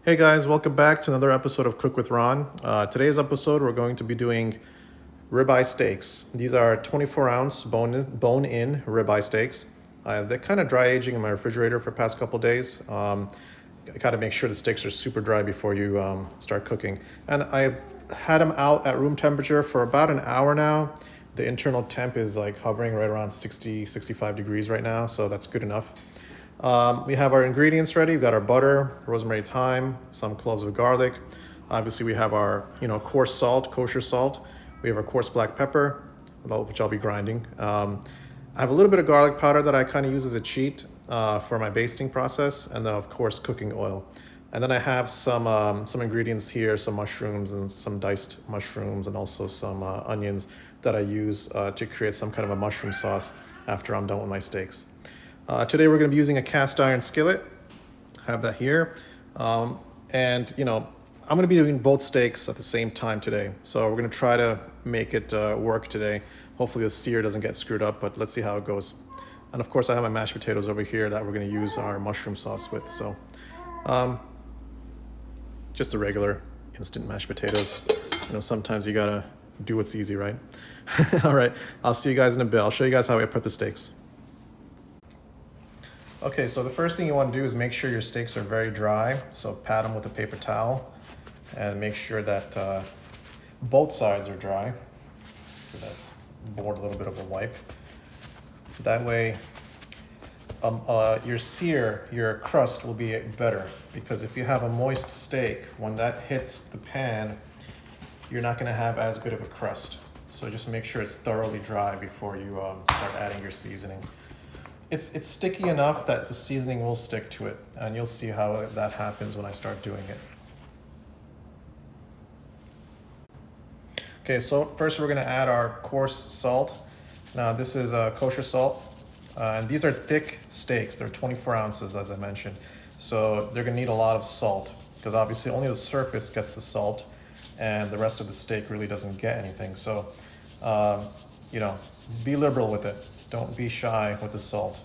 Hey guys, welcome back to another episode of Cook with Ron. Today's episode, we're going to be doing ribeye steaks. These are 24-ounce bone-in ribeye steaks. They're kind of dry aging in my refrigerator for the past couple days. I gotta make sure the steaks are super dry before you start cooking. And I've had them out at room temperature for about an hour now. The internal temp is like hovering right around 60, 65 degrees right now, so that's good enough. We have our ingredients ready. We've got our butter, rosemary, thyme, some cloves of garlic. Obviously, we have our coarse salt, kosher salt. We have our coarse black pepper, which I'll be grinding. I have a little bit of garlic powder that I kind of use as a cheat for my basting process, and then of course cooking oil. And then I have some ingredients here, some mushrooms and some diced mushrooms, and also some onions that I use to create some kind of a mushroom sauce after I'm done with my steaks. Today we're going to be using a cast iron skillet. I have that here. I'm going to be doing both steaks at the same time today. So we're going to try to make it work today. Hopefully the sear doesn't get screwed up, but let's see how it goes. And of course I have my mashed potatoes over here that we're going to use our mushroom sauce with. So just the regular instant mashed potatoes. Sometimes you got to do what's easy, right? All right, I'll see you guys in a bit. I'll show you guys how I prep the steaks. Okay, so the first thing you want to do is make sure your steaks are very dry. So pat them with a paper towel and make sure that both sides are dry. Give that board a little bit of a wipe. That way your crust will be better, because if you have a moist steak, when that hits the pan, you're not going to have as good of a crust. So just make sure it's thoroughly dry before you start adding your seasoning. It's sticky enough that the seasoning will stick to it, and you'll see how that happens when I start doing it. Okay, so first we're gonna add our coarse salt. Now this is kosher salt, and these are thick steaks. They're 24 ounces, as I mentioned. So they're gonna need a lot of salt, because obviously only the surface gets the salt, and the rest of the steak really doesn't get anything. So, be liberal with it. Don't be shy with the salt.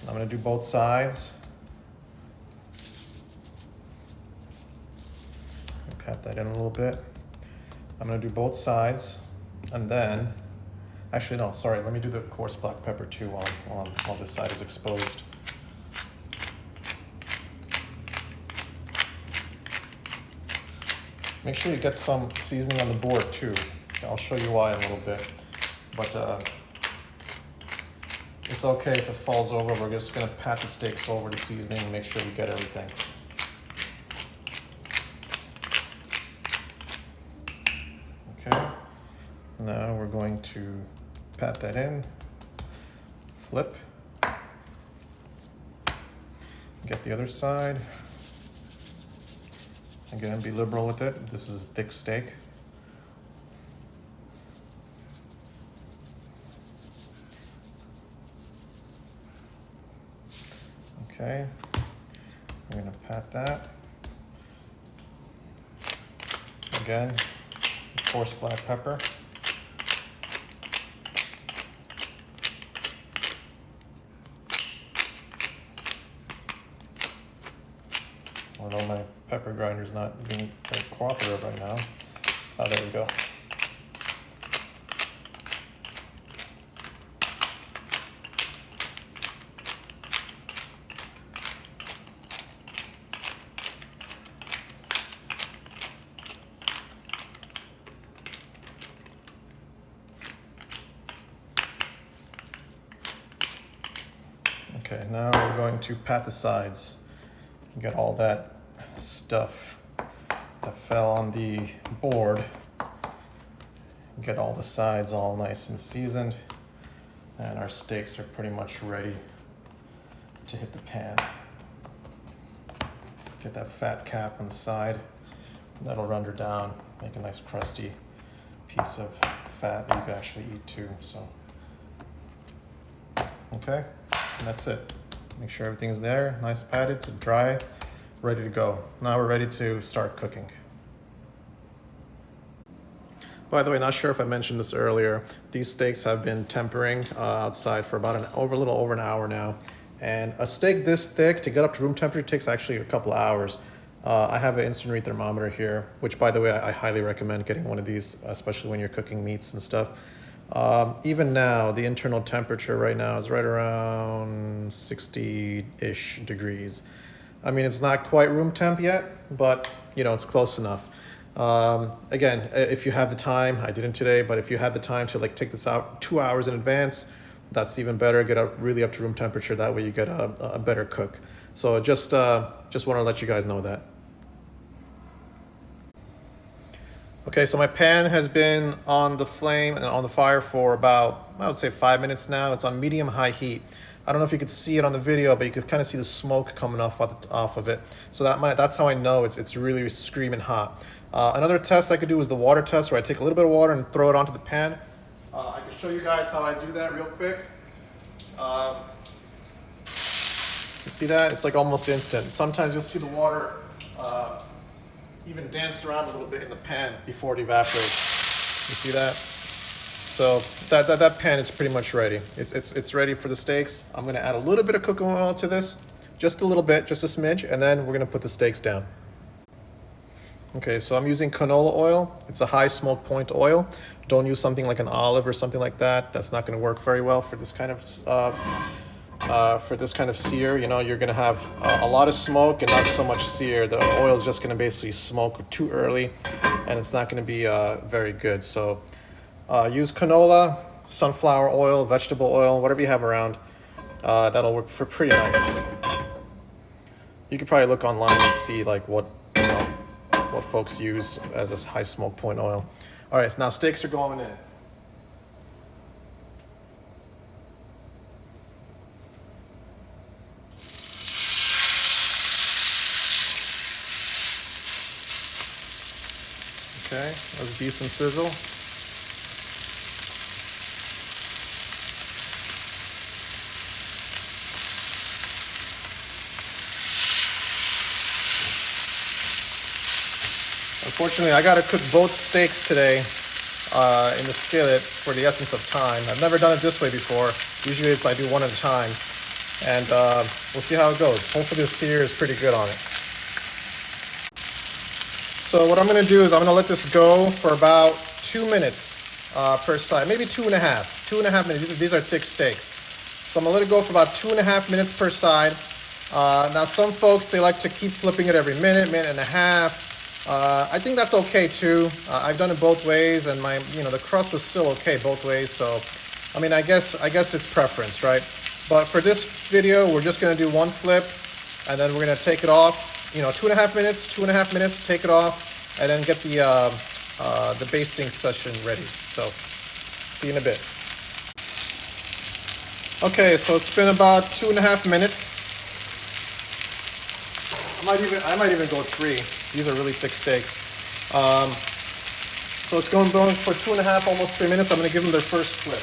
I'm gonna do both sides. Pat that in a little bit. I'm gonna do both sides, and then, actually no, sorry, let me do the coarse black pepper too while this side is exposed. Make sure you get some seasoning on the board too. I'll show you why in a little bit, but it's okay if it falls over. We're just gonna pat the steaks over the seasoning and make sure we get everything. Okay, now we're going to pat that in, flip, get the other side. Again, be liberal with it. This is a thick steak. Okay, we're gonna pat that. Again, coarse black pepper. Although my pepper grinder is not being very cooperative right now. Oh, there we go. Okay, now we're going to pat the sides. Get all that stuff that fell on the board. Get all the sides all nice and seasoned. And our steaks are pretty much ready to hit the pan. Get that fat cap on the side. That'll render down, make a nice crusty piece of fat that you can actually eat too. So, okay. And that's it. Make sure everything's there, nice patted, it's dry, ready to go. Now we're ready to start cooking. By the way, not sure if I mentioned this earlier, these steaks have been tempering outside for about a little over an hour now. And a steak this thick, to get up to room temperature, takes actually a couple of hours. I have an instant read thermometer here, which by the way, I highly recommend getting one of these, especially when you're cooking meats and stuff. Even now, the internal temperature right now is right around 60-ish degrees. I mean, it's not quite room temp yet, but you know, it's close enough. Again, if you have the time, I didn't today, but if you had the time to like take this out 2 hours in advance, that's even better. Get up really up to room temperature. That way you get a better cook. So just want to let you guys know that. Okay, so my pan has been on the flame and on the fire for about, I would say 5 minutes now. It's on medium-high heat. I don't know if you could see it on the video, but you could kind of see the smoke coming off of it. So that's how I know it's really screaming hot. Another test I could do is the water test, where I take a little bit of water and throw it onto the pan. I can show you guys how I do that real quick. You see that? It's like almost instant. Sometimes you'll see the water even dance around a little bit in the pan before it evaporates. You see that? So that pan is pretty much ready. It's ready for the steaks. I'm gonna add a little bit of cooking oil to this, just a little bit, just a smidge, and then we're gonna put the steaks down. Okay, so I'm using canola oil. It's a high smoke point oil. Don't use something like an olive or something like that. That's not gonna work very well for this kind of sear. You know, you're gonna have a lot of smoke and not so much sear. The oil is just gonna basically smoke too early, and it's not gonna be very good. So use canola, sunflower oil, vegetable oil, whatever you have around. That'll work for pretty nice. You could probably look online and see like what folks use as a high smoke point oil. All right, so now steaks are going in. Okay, that's decent sizzle. Unfortunately, I gotta cook both steaks today in the skillet for the essence of time. I've never done it this way before. Usually I do one at a time. And we'll see how it goes. Hopefully the sear is pretty good on it. So what I'm gonna do is I'm gonna let this go for about 2 minutes per side, maybe 2.5. 2.5 minutes, these are thick steaks. So I'm gonna let it go for about 2.5 minutes per side. Now some folks, they like to keep flipping it every minute, minute and a half. I think that's okay too. I've done it both ways, and the crust was still okay both ways. So, I mean, I guess it's preference, right? But for this video, we're just gonna do one flip, and then we're gonna take it off. 2.5 minutes, take it off, and then get the basting session ready. So, see you in a bit. Okay, so it's been about 2.5 minutes. I might even go 3. These are really thick steaks. So it's going for 2.5, almost 3 minutes. I'm going to give them their first flip.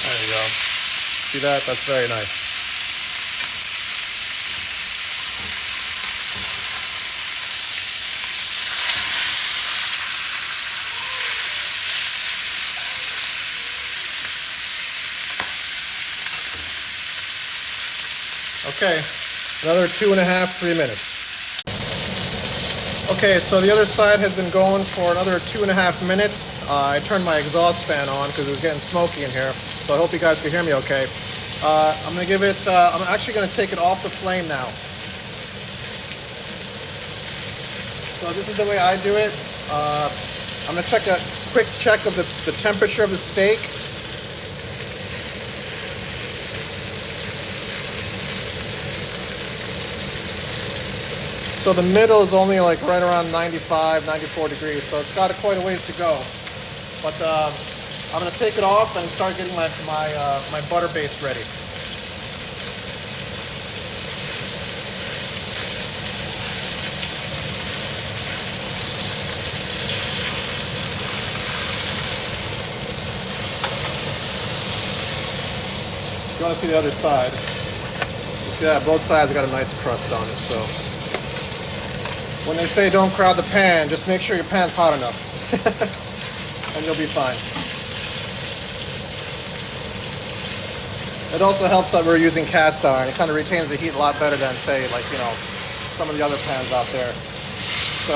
There you go. See that? That's very nice. Okay, another 2.5, 3 minutes. Okay, so the other side has been going for another 2.5 minutes. I turned my exhaust fan on because it was getting smoky in here, so I hope you guys can hear me okay. I'm gonna give it, I'm actually gonna take it off the flame now. So this is the way I do it. I'm gonna check a quick check of the temperature of the steak. So the middle is only like right around 95, 94 degrees, so it's got quite a ways to go. But I'm gonna take it off and start getting my butter baste ready. If you want to see the other side, you see that both sides got a nice crust on it. So when they say don't crowd the pan, just make sure your pan's hot enough. and you'll be fine. It also helps that we're using cast iron. It kind of retains the heat a lot better than, say, like, you know, some of the other pans out there. So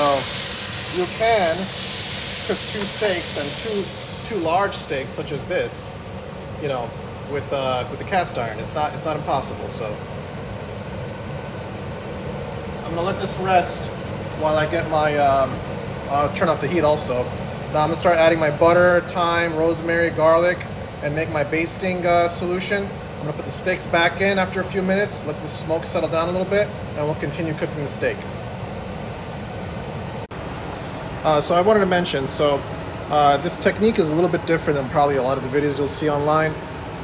you can cook two steaks and two large steaks such as this, you know, with the cast iron. It's not impossible. So I'm gonna let this rest while I get my I'll turn off the heat also. Now I'm gonna start adding my butter, thyme, rosemary, garlic, and make my basting solution. I'm gonna put the steaks back in after a few minutes, let the smoke settle down a little bit, and we'll continue cooking the steak. So I wanted to mention, this technique is a little bit different than probably a lot of the videos you'll see online.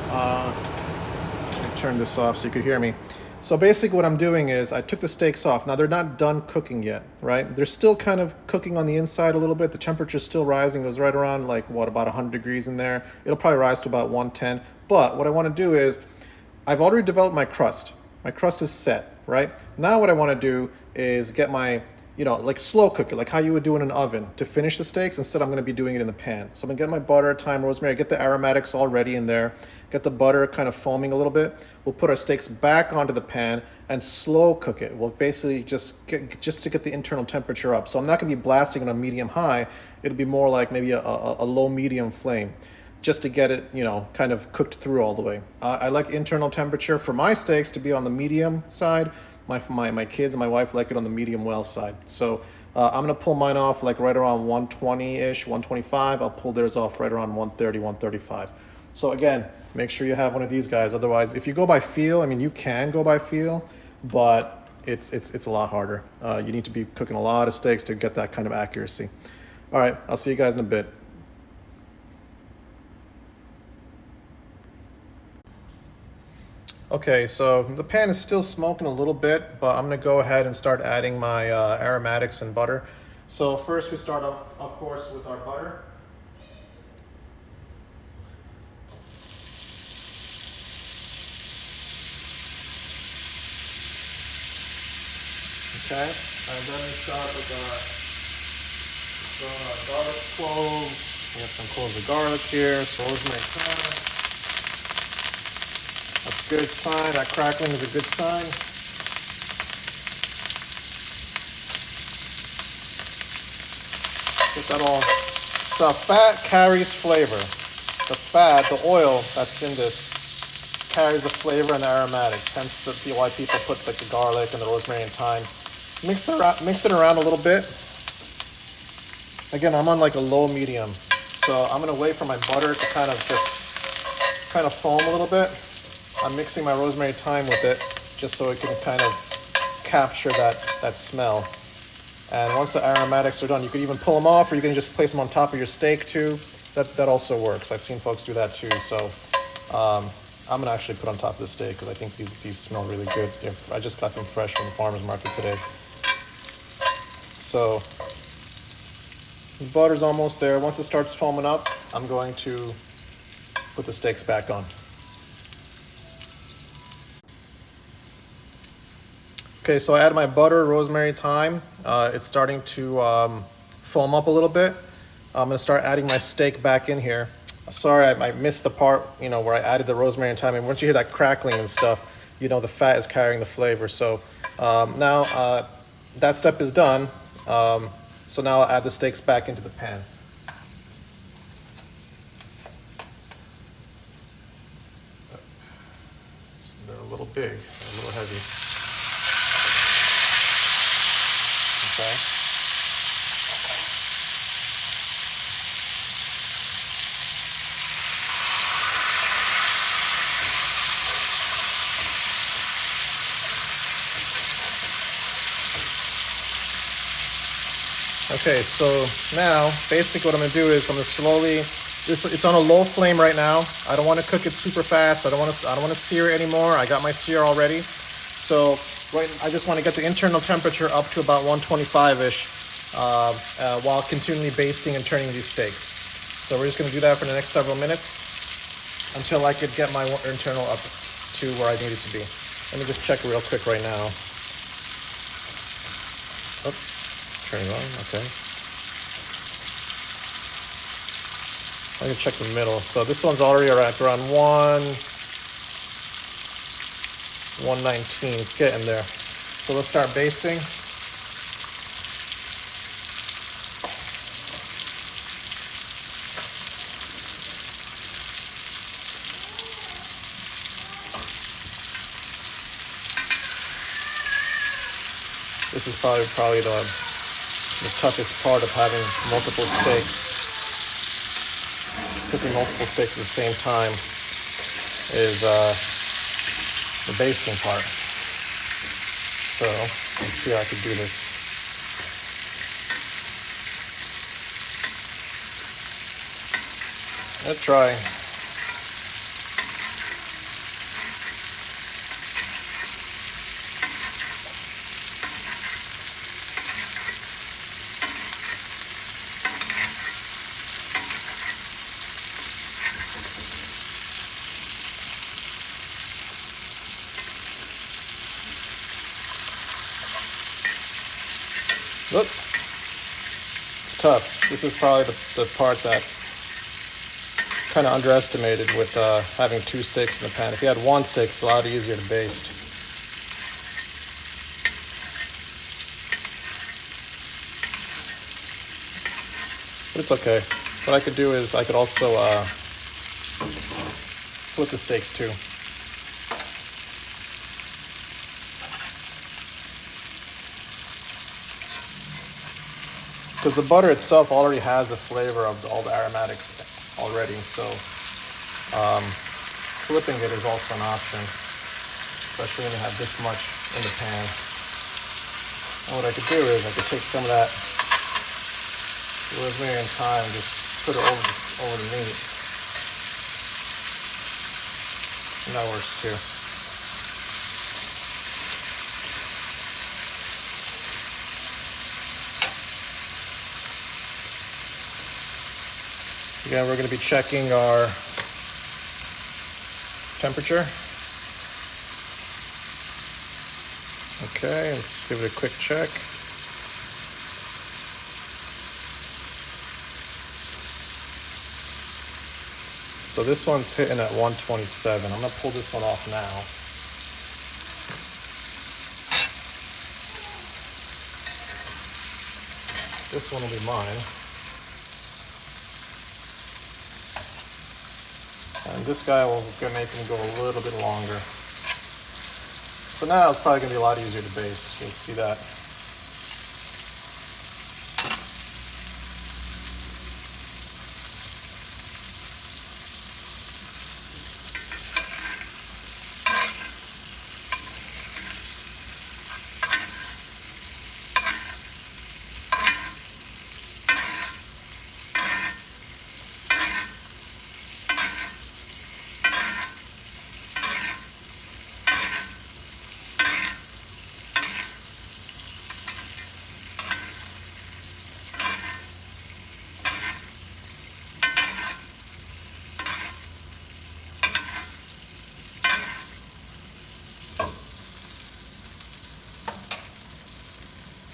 Let me turn this off so you could hear me. So basically what I'm doing is I took the steaks off. Now they're not done cooking yet, right? They're still kind of cooking on the inside a little bit. The temperature's still rising. It was right around like, what, about 100 degrees in there. It'll probably rise to about 110. But what I want to do is, I've already developed my crust. My crust is set, right? Now what I want to do is get my, you know, like slow cook it, like how you would do in an oven to finish the steaks. Instead, I'm going to be doing it in the pan. So I'm going to get my butter, thyme, rosemary, get the aromatics already in there, get the butter kind of foaming a little bit. We'll put our steaks back onto the pan and slow cook it. We'll basically just to get the internal temperature up. So I'm not going to be blasting on a medium high. It'll be more like maybe a low medium flame, just to get it, you know, kind of cooked through all the way. I like internal temperature for my steaks to be on the medium side. My kids and my wife like it on the medium well side. So I'm gonna pull mine off like right around 120-ish, 125. I'll pull theirs off right around 130, 135. So again, make sure you have one of these guys. Otherwise, if you go by feel, I mean, you can go by feel, but it's a lot harder. You need to be cooking a lot of steaks to get that kind of accuracy. All right, I'll see you guys in a bit. Okay, so the pan is still smoking a little bit, but I'm gonna go ahead and start adding my aromatics and butter. So first we start off, of course, with our butter. Okay, and then we start with the garlic cloves. We have some cloves of garlic here, so rosemary, thyme. That's a good sign. That crackling is a good sign. Get that all. So fat carries flavor. The fat, the oil that's in this, carries the flavor and the aromatics. Hence why people put like the garlic and the rosemary and thyme. Mix it around a little bit. Again, I'm on like a low medium, so I'm gonna wait for my butter to kind of foam a little bit. I'm mixing my rosemary thyme with it just so it can kind of capture that smell. And once the aromatics are done, you could even pull them off, or you can just place them on top of your steak too. That also works. I've seen folks do that too. So I'm gonna actually put on top of the steak because I think these smell really good. I just got them fresh from the farmer's market today. So the butter's almost there. Once it starts foaming up, I'm going to put the steaks back on. Okay, so I added my butter, rosemary, thyme. It's starting to foam up a little bit. I'm gonna start adding my steak back in here. Sorry, I missed the part, you know, where I added the rosemary and thyme. And once you hear that crackling and stuff, you know the fat is carrying the flavor. So now that step is done. So now I'll add the steaks back into the pan. They're a little big, a little heavy. Okay. Okay, so now basically what I'm gonna do is I'm gonna slowly, it's on a low flame right now. I don't want to cook it super fast. I don't want to sear it anymore. I got my sear already. So I just want to get the internal temperature up to about 125-ish while continually basting and turning these steaks. So we're just going to do that for the next several minutes until I could get my internal up to where I need it to be. Let me just check real quick right now. Oh, turning on, okay. I'm gonna check the middle. So this one's already at around 119. It's getting there. So let's start basting. This is probably the toughest part of having multiple steaks. Cooking multiple steaks at the same time is the basting part. So let's see how I can do this. Let's try. Look, it's tough. This is probably the part that kind of underestimated with having two steaks in the pan. If you had one steak, it's a lot easier to baste. But it's okay. What I could do is I could also flip the steaks too. Because the butter itself already has the flavor of all the aromatics already, so flipping it is also an option, especially when you have this much in the pan. And what I could do is I could take some of that rosemary and thyme, just put it over the meat, and that works too. Again, we're going to be checking our temperature. Okay, let's give it a quick check. So this one's hitting at 127. I'm going to pull this one off now. This one will be mine. And this guy will make him go a little bit longer. So now it's probably going to be a lot easier to baste. You'll see that.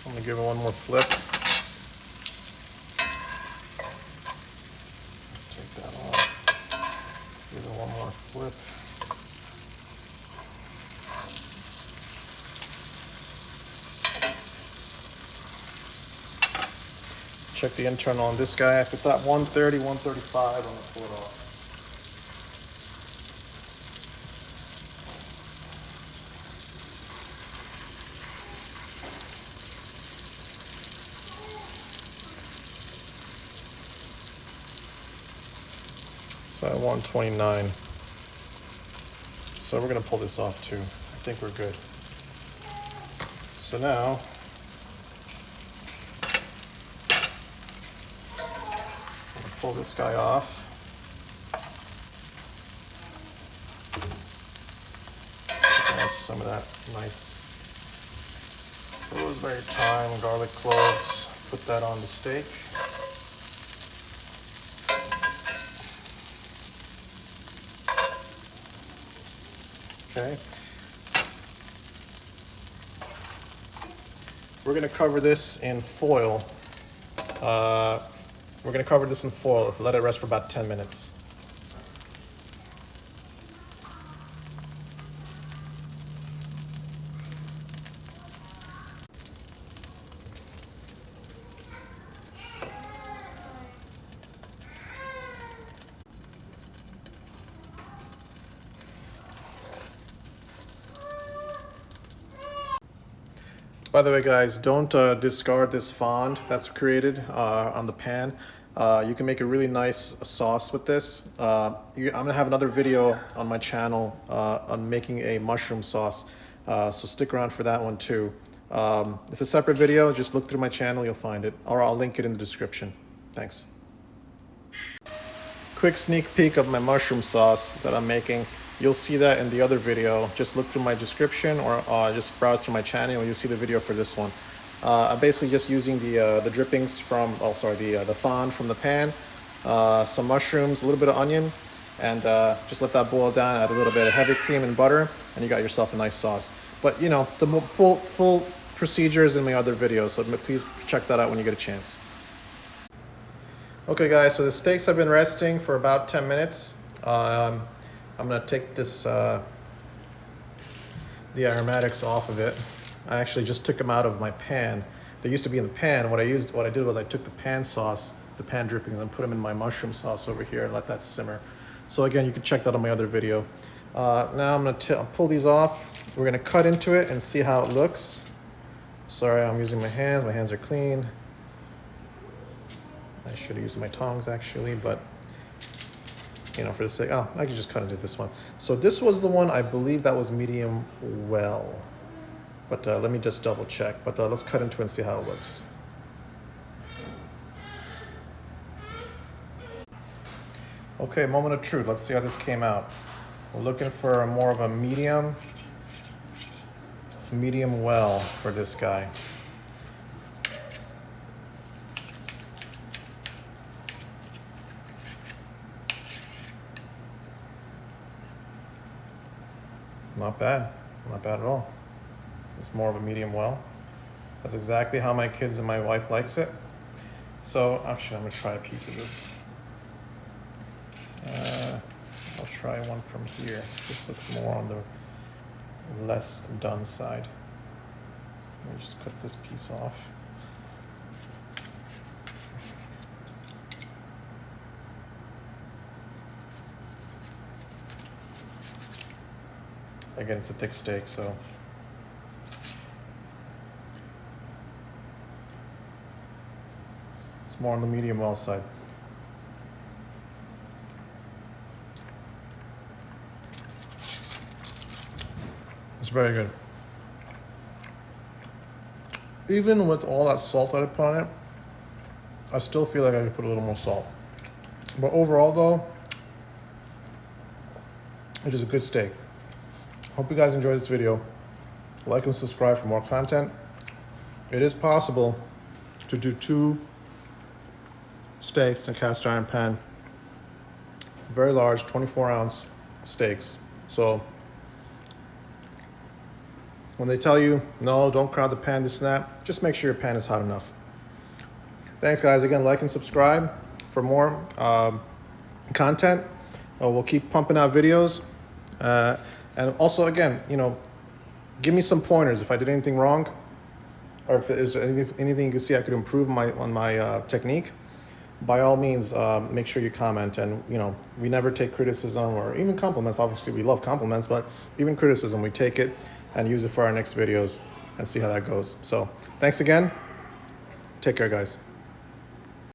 I'm going to give it one more flip. Take that off. Give it one more flip. Check the internal on this guy. If it's at 130, 135, I'm going to pull it off. So at 129. So we're going to pull this off too. I think we're good. So now, I'm going to pull this guy off. Add some of that nice rosemary, thyme, garlic cloves. Put that on the steak. Okay. We're going to cover this in foil We're gonna cover this in foil, let it rest for about 10 minutes. By the way, guys, don't discard this fond that's created on the pan. You can make a really nice sauce with this. I'm gonna have another video on my channel on making a mushroom sauce, so stick around for that one too. It's a separate video, just look through my channel, you'll find it, or I'll link it in the description. Thanks. Quick sneak peek of my mushroom sauce that I'm making. You'll see that in the other video. Just look through my description or just browse through my channel and you'll see the video for this one. I'm basically just using the drippings from, the fond from the pan, some mushrooms, a little bit of onion, and just let that boil down, add a little bit of heavy cream and butter, and you got yourself a nice sauce. But you know, the full procedure is in my other videos, so please check that out when you get a chance. Okay guys, so the steaks have been resting for about 10 minutes. I'm gonna take this, the aromatics off of it. I actually just took them out of my pan. They used to be in the pan. What I did was I took the pan sauce, the pan drippings, and put them in my mushroom sauce over here and let that simmer. So again, you can check that on my other video. Now I'm gonna pull these off. We're gonna cut into it and see how it looks. Sorry, I'm using my hands. My hands are clean. I should have used my tongs actually, but you know, for the sake, I can just cut into this one. So this was the one, I believe that was medium well, but let me just double check. But let's cut into it and see how it looks. Okay, moment of truth. Let's see how this came out. We're looking for more of a medium well for this guy. Not bad at all. It's more of a medium well. That's exactly how my kids and my wife likes it. So actually, I'm gonna try a piece of this. I'll try one from here. This looks more on the less done side. Let me just cut this piece off. Again, it's a thick steak, so it's more on the medium well side. It's very good. Even with all that salt that I put on it, I still feel like I could put a little more salt. But overall though, it is a good steak. Hope you guys enjoyed this video. Like and subscribe for more content. It is possible to do 2 steaks in a cast iron pan. Very large, 24-ounce steaks. So when they tell you, no, don't crowd the pan, this and that, just make sure your pan is hot enough. Thanks guys. Again, like and subscribe for more content. We'll keep pumping out videos. And also, again, you know, give me some pointers if I did anything wrong, or if there's anything you can see I could improve on my technique. By all means, make sure you comment. And you know, we never take criticism or even compliments. Obviously, we love compliments, but even criticism, we take it and use it for our next videos and see how that goes. So, thanks again. Take care, guys.